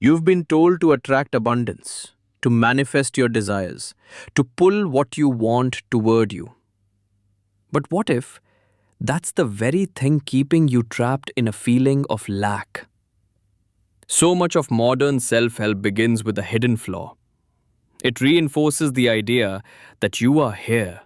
You've been told to attract abundance, to manifest your desires, to pull what you want toward you. But what if that's the very thing keeping you trapped in a feeling of lack? So much of modern self-help begins with a hidden flaw. It reinforces the idea that you are here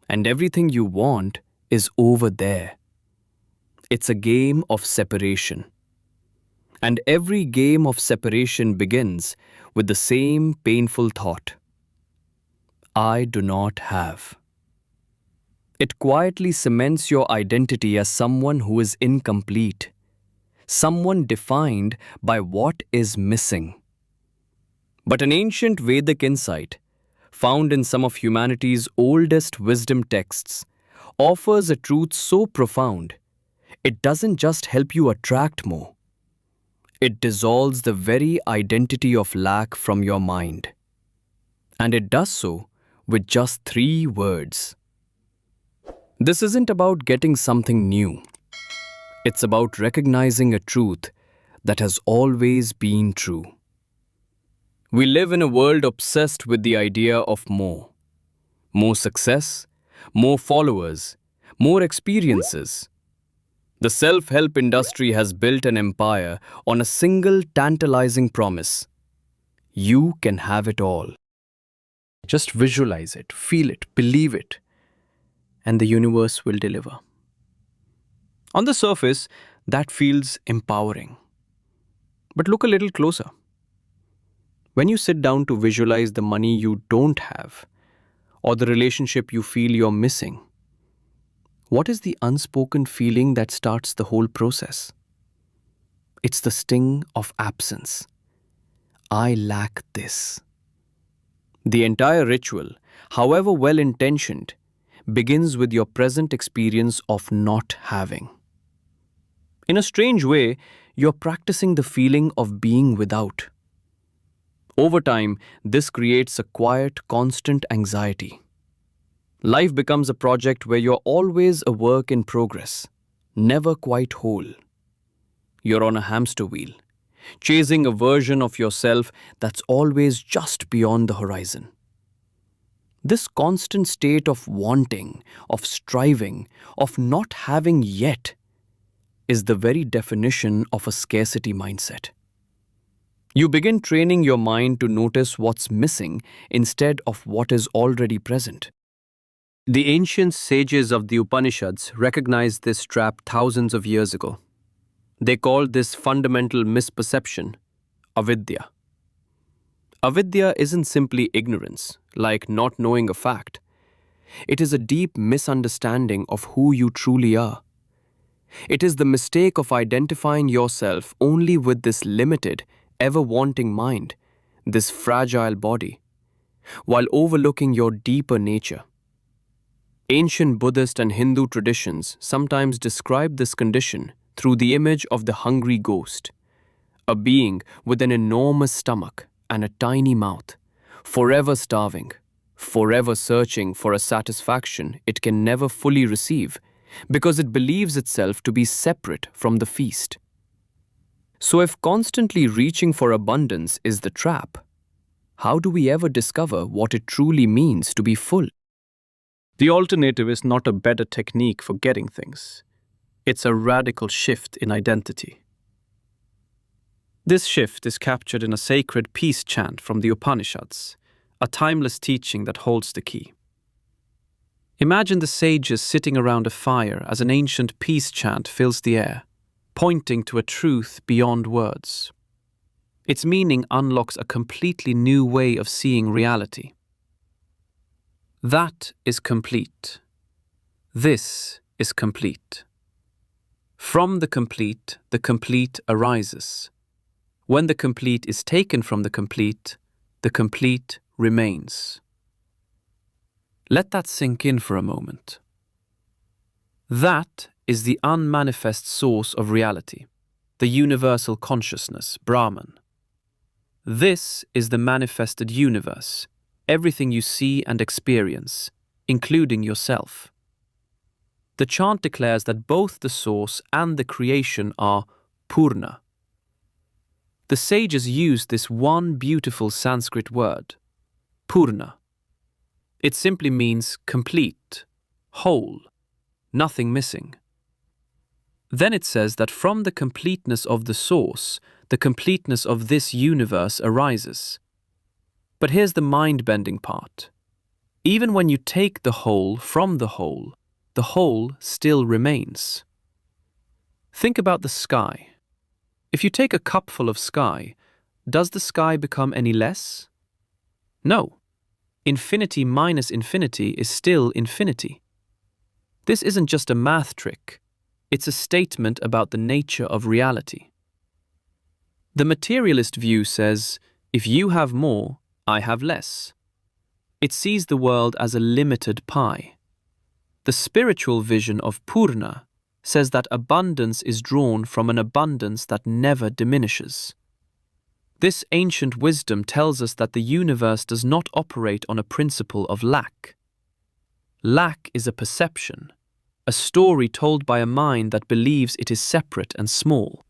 and everything you want is over there. It's a game of separation. And every game of separation begins with the same painful thought: I do not have. It quietly cements your identity as someone who is incomplete, someone defined by what is missing. But an ancient Vedic insight, found in some of humanity's oldest wisdom texts, offers a truth so profound, it doesn't just help you attract more. It dissolves the very identity of lack from your mind. And it does so with just 3 words. This isn't about getting something new. It's about recognizing a truth that has always been true. We live in a world obsessed with the idea of more. More success, more followers, more experiences. The self-help industry has built an empire on a single tantalizing promise: you can have it all. Just visualize it, feel it, believe it, and the universe will deliver. On the surface, that feels empowering. But look a little closer. When you sit down to visualize the money you don't have, or the relationship you feel you're missing, what is the unspoken feeling that starts the whole process? It's the sting of absence. I lack this. The entire ritual, however well-intentioned, begins with your present experience of not having. In a strange way, you're practicing the feeling of being without. Over time, this creates a quiet, constant anxiety. Life becomes a project where you're always a work in progress, never quite whole. You're on a hamster wheel, chasing a version of yourself that's always just beyond the horizon. This constant state of wanting, of striving, of not having yet, is the very definition of a scarcity mindset. You begin training your mind to notice what's missing instead of what is already present. The ancient sages of the Upanishads recognized this trap thousands of years ago. They called this fundamental misperception Avidya. Avidya isn't simply ignorance, like not knowing a fact. It is a deep misunderstanding of who you truly are. It is the mistake of identifying yourself only with this limited, ever-wanting mind, this fragile body, while overlooking your deeper nature. Ancient Buddhist and Hindu traditions sometimes describe this condition through the image of the hungry ghost, a being with an enormous stomach and a tiny mouth, forever starving, forever searching for a satisfaction it can never fully receive because it believes itself to be separate from the feast. So if constantly reaching for abundance is the trap, how do we ever discover what it truly means to be full? The alternative is not a better technique for getting things. It's a radical shift in identity. This shift is captured in a sacred peace chant from the Upanishads, a timeless teaching that holds the key. Imagine the sages sitting around a fire as an ancient peace chant fills the air, pointing to a truth beyond words. Its meaning unlocks a completely new way of seeing reality. That is complete. This is complete. From the complete arises. When the complete is taken from the complete remains. Let that sink in for a moment. That is the unmanifest source of reality, the universal consciousness, Brahman. This is the manifested universe, everything you see and experience, including yourself. The chant declares that both the source and the creation are Purna. The sages used this one beautiful Sanskrit word, Purna. It simply means complete, whole, nothing missing. Then it says that from the completeness of the source, the completeness of this universe arises. But here's the mind-bending part. Even when you take the whole from the whole still remains. Think about the sky. If you take a cupful of sky, does the sky become any less? No. Infinity minus infinity is still infinity. This isn't just a math trick. It's a statement about the nature of reality. The materialist view says, if you have more, I have less. It sees the world as a limited pie. The spiritual vision of Purna says that abundance is drawn from an abundance that never diminishes. This ancient wisdom tells us that the universe does not operate on a principle of lack. Lack is a perception, a story told by a mind that believes it is separate and small.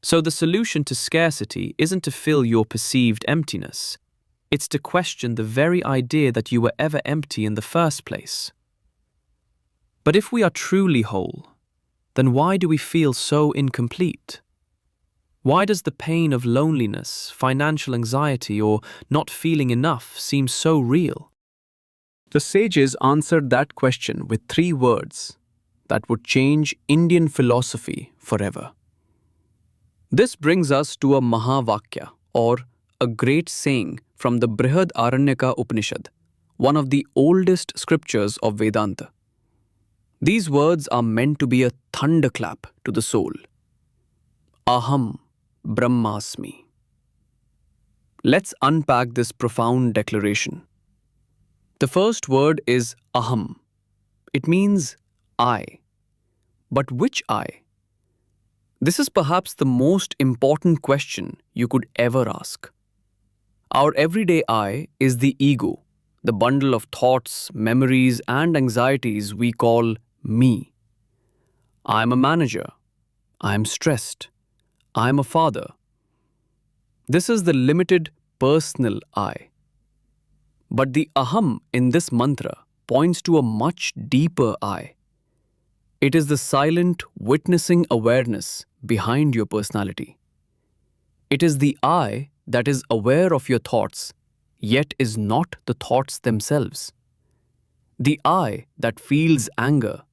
So the solution to scarcity isn't to fill your perceived emptiness. It's to question the very idea that you were ever empty in the first place. But if we are truly whole, then why do we feel so incomplete? Why does the pain of loneliness, financial anxiety, or not feeling enough seem so real? The sages answered that question with 3 words that would change Indian philosophy forever. This brings us to a Mahavakya, or a great saying from the Brihad Aranyaka Upanishad, one of the oldest scriptures of Vedanta. These words are meant to be a thunderclap to the soul. Aham Brahmasmi. Let's unpack this profound declaration. The first word is Aham. It means I. But which I? This is perhaps the most important question you could ever ask. Our everyday I is the ego, the bundle of thoughts, memories, and anxieties we call me. I'm a manager. I'm stressed. I'm a father. This is the limited personal I. But the Aham in this mantra points to a much deeper I. It is the silent, witnessing awareness behind your personality. It is the I that is aware of your thoughts, yet is not the thoughts themselves. The I that feels anger,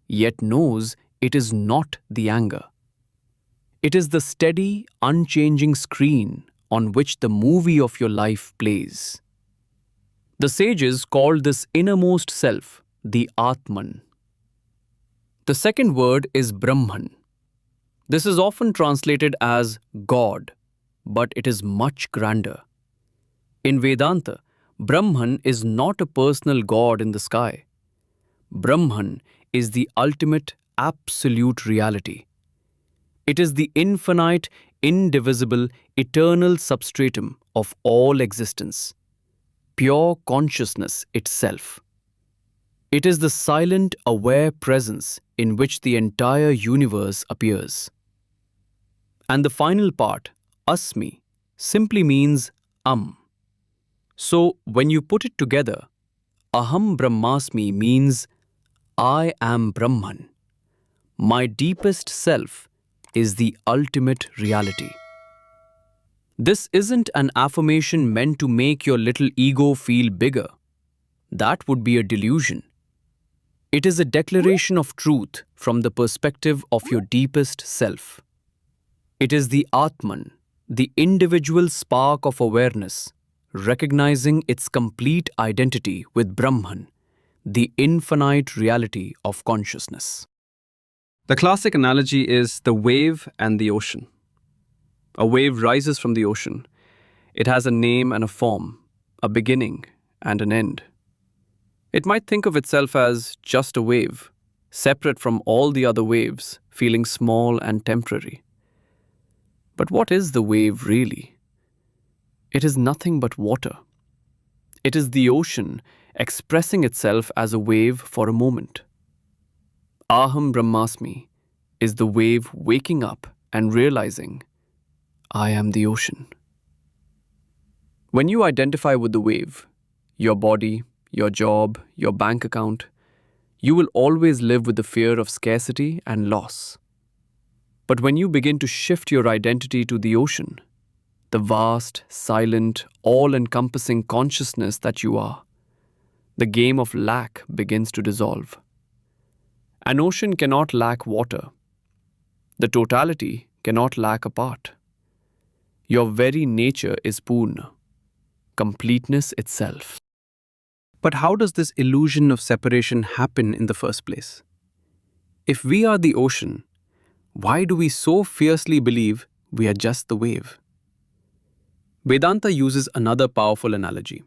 yet knows it is not the anger. It is the steady, unchanging screen on which the movie of your life plays. The sages called this innermost self the Atman. The second word is Brahman. This is often translated as God, but it is much grander. In Vedanta, Brahman is not a personal God in the sky. Brahman is the ultimate, absolute reality. It is the infinite, indivisible, eternal substratum of all existence. Pure consciousness itself. It is the silent, aware presence in which the entire universe appears. And the final part, Asmi, simply means So when you put it together, Aham Brahmasmi means I am Brahman. My deepest self is the ultimate reality. This isn't an affirmation meant to make your little ego feel bigger. That would be a delusion. It is a declaration of truth from the perspective of your deepest self. It is the Atman, the individual spark of awareness, recognizing its complete identity with Brahman, the infinite reality of consciousness. The classic analogy is the wave and the ocean. A wave rises from the ocean. It has a name and a form, a beginning and an end. It might think of itself as just a wave, separate from all the other waves, feeling small and temporary. But what is the wave really? It is nothing but water. It is the ocean expressing itself as a wave for a moment. Aham Brahmasmi is the wave waking up and realizing, I am the ocean. When you identify with the wave, your body, your job, your bank account, you will always live with the fear of scarcity and loss. But when you begin to shift your identity to the ocean, the vast, silent, all-encompassing consciousness that you are, the game of lack begins to dissolve. An ocean cannot lack water. The totality cannot lack a part. Your very nature is Purna, completeness itself. But how does this illusion of separation happen in the first place? If we are the ocean, why do we so fiercely believe we are just the wave? Vedanta uses another powerful analogy: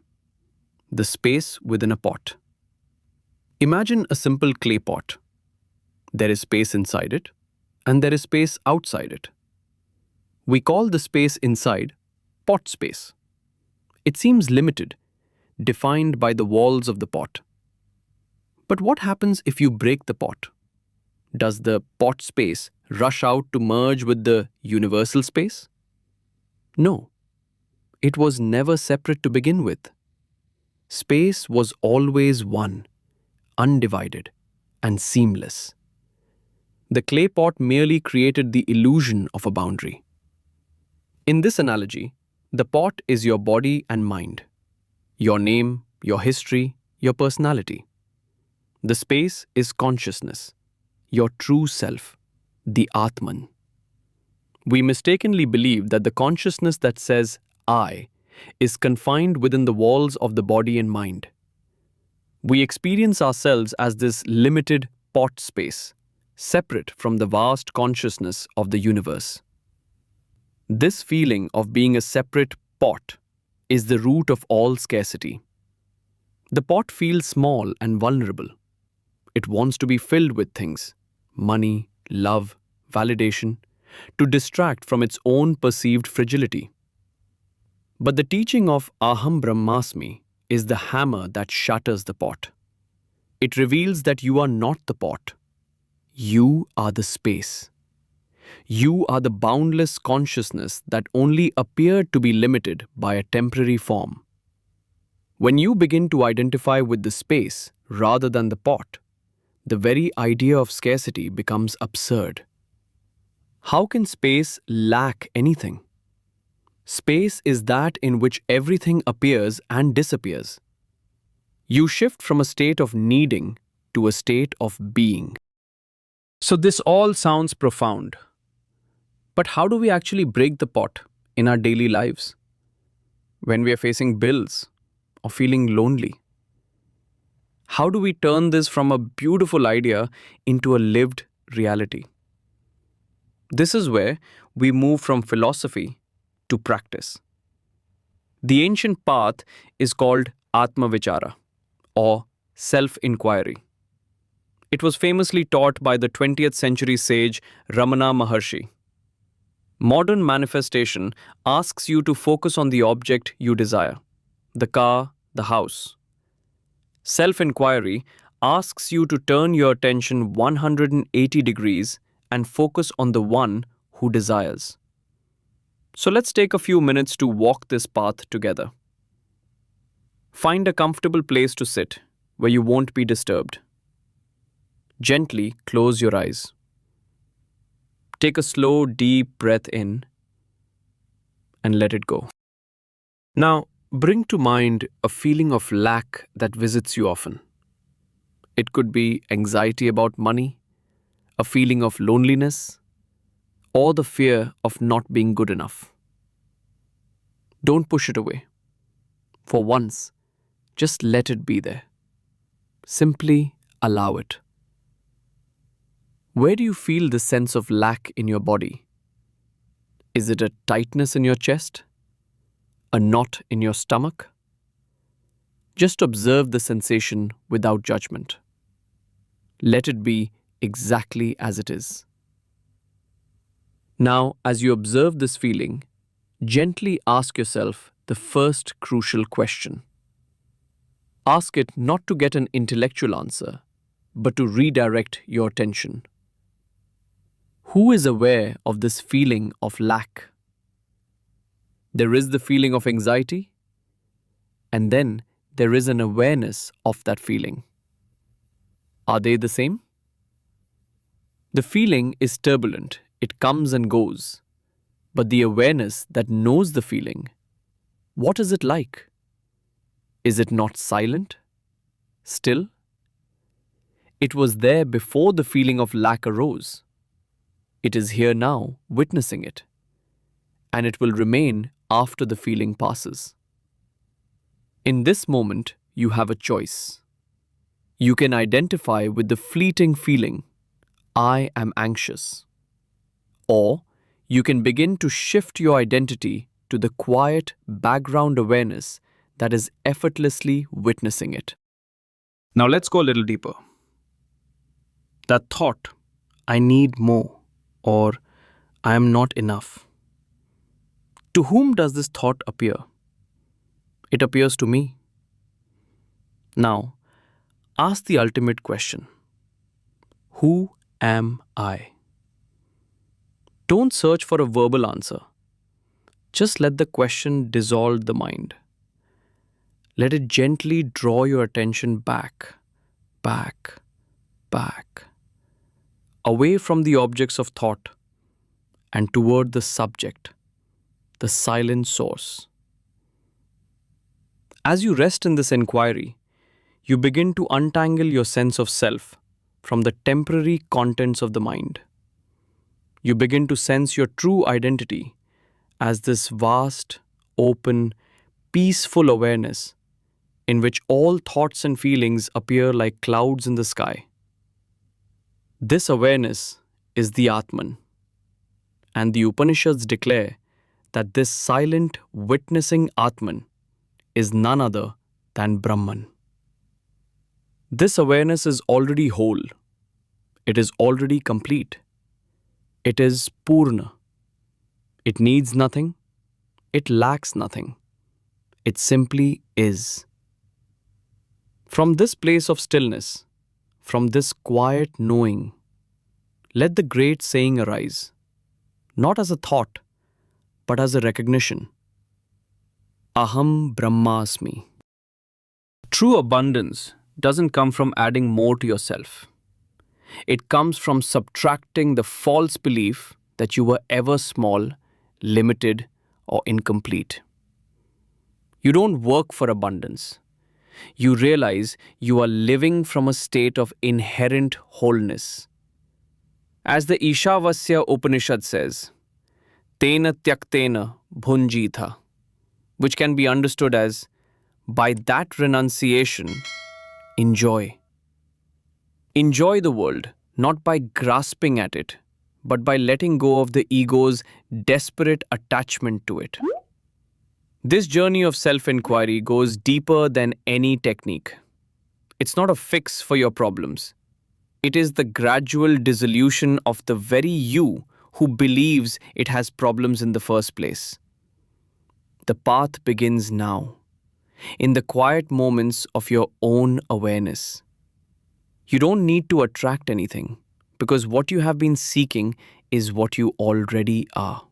the space within a pot. Imagine a simple clay pot. There is space inside it, and there is space outside it. We call the space inside pot space. It seems limited, defined by the walls of the pot. But what happens if you break the pot? Does the pot space rush out to merge with the universal space? No. It was never separate to begin with. Space was always one, undivided, and seamless. The clay pot merely created the illusion of a boundary. In this analogy, the pot is your body and mind, your name, your history, your personality. The space is consciousness, your true self, the Atman. We mistakenly believe that the consciousness that says I is confined within the walls of the body and mind. We experience ourselves as this limited pot space, separate from the vast consciousness of the universe. This feeling of being a separate pot is the root of all scarcity. The pot feels small and vulnerable. It wants to be filled with things, money, love, validation, to distract from its own perceived fragility. But the teaching of Aham Brahmasmi is the hammer that shatters the pot. It reveals that you are not the pot. You are the space. You are the boundless consciousness that only appeared to be limited by a temporary form. When you begin to identify with the space rather than the pot, the very idea of scarcity becomes absurd. How can space lack anything? Space is that in which everything appears and disappears. You shift from a state of needing to a state of being. So this all sounds profound. But how do we actually break the pot in our daily lives? When we are facing bills or feeling lonely? How do we turn this from a beautiful idea into a lived reality? This is where we move from philosophy to practice. The ancient path is called Atma Vichara, or self-inquiry. It was famously taught by the 20th century sage Ramana Maharshi. Modern manifestation asks you to focus on the object you desire, the car, the house. Self-inquiry asks you to turn your attention 180 degrees and focus on the one who desires. So let's take a few minutes to walk this path together. Find a comfortable place to sit where you won't be disturbed. Gently close your eyes. Take a slow, deep breath in and let it go. Now, bring to mind a feeling of lack that visits you often. It could be anxiety about money, a feeling of loneliness, or the fear of not being good enough. Don't push it away. For once, just let it be there. Simply allow it. Where do you feel the sense of lack in your body? Is it a tightness in your chest? A knot in your stomach? Just observe the sensation without judgment. Let it be exactly as it is. Now, as you observe this feeling, gently ask yourself the first crucial question. Ask it not to get an intellectual answer, but to redirect your attention. Who is aware of this feeling of lack? There is the feeling of anxiety, and then there is an awareness of that feeling. Are they the same? The feeling is turbulent, it comes and goes. But the awareness that knows the feeling, what is it like? Is it not silent? Still? It was there before the feeling of lack arose. It is here now, witnessing it. And it will remain after the feeling passes. In this moment, you have a choice. You can identify with the fleeting feeling, I am anxious. Or you can begin to shift your identity to the quiet background awareness that is effortlessly witnessing it. Now let's go a little deeper. That thought, I need more, or I am not enough. To whom does this thought appear? It appears to me. Now, ask the ultimate question. Who am I? Don't search for a verbal answer. Just let the question dissolve the mind. Let it gently draw your attention back, away from the objects of thought and toward the subject, the silent source. As you rest in this inquiry, you begin to untangle your sense of self from the temporary contents of the mind. You begin to sense your true identity as this vast, open, peaceful awareness in which all thoughts and feelings appear like clouds in the sky. This awareness is the Atman, and the Upanishads declare that this silent, witnessing Atman is none other than Brahman. This awareness is already whole. It is already complete. It is Purna. It needs nothing. It lacks nothing. It simply is. From this place of stillness, from this quiet knowing, let the great saying arise, not as a thought, but as a recognition. Aham Brahmasmi. True abundance doesn't come from adding more to yourself. It comes from subtracting the false belief that you were ever small, limited, or incomplete. You don't work for abundance. You realize you are living from a state of inherent wholeness. As the Ishavasya Upanishad says, Tena tyaktena bhunjitha, which can be understood as, by that renunciation, enjoy. Enjoy the world, not by grasping at it, but by letting go of the ego's desperate attachment to it. This journey of self-inquiry goes deeper than any technique. It's not a fix for your problems. It is the gradual dissolution of the very you who believes it has problems in the first place. The path begins now, in the quiet moments of your own awareness. You don't need to attract anything, because what you have been seeking is what you already are.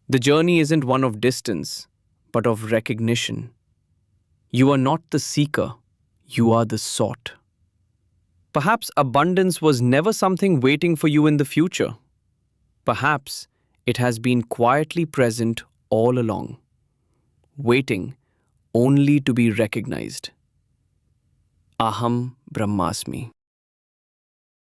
The journey isn't one of distance, but of recognition. You are not the seeker, you are the sought. Perhaps abundance was never something waiting for you in the future. Perhaps it has been quietly present all along, waiting only to be recognized. Aham Brahmasmi.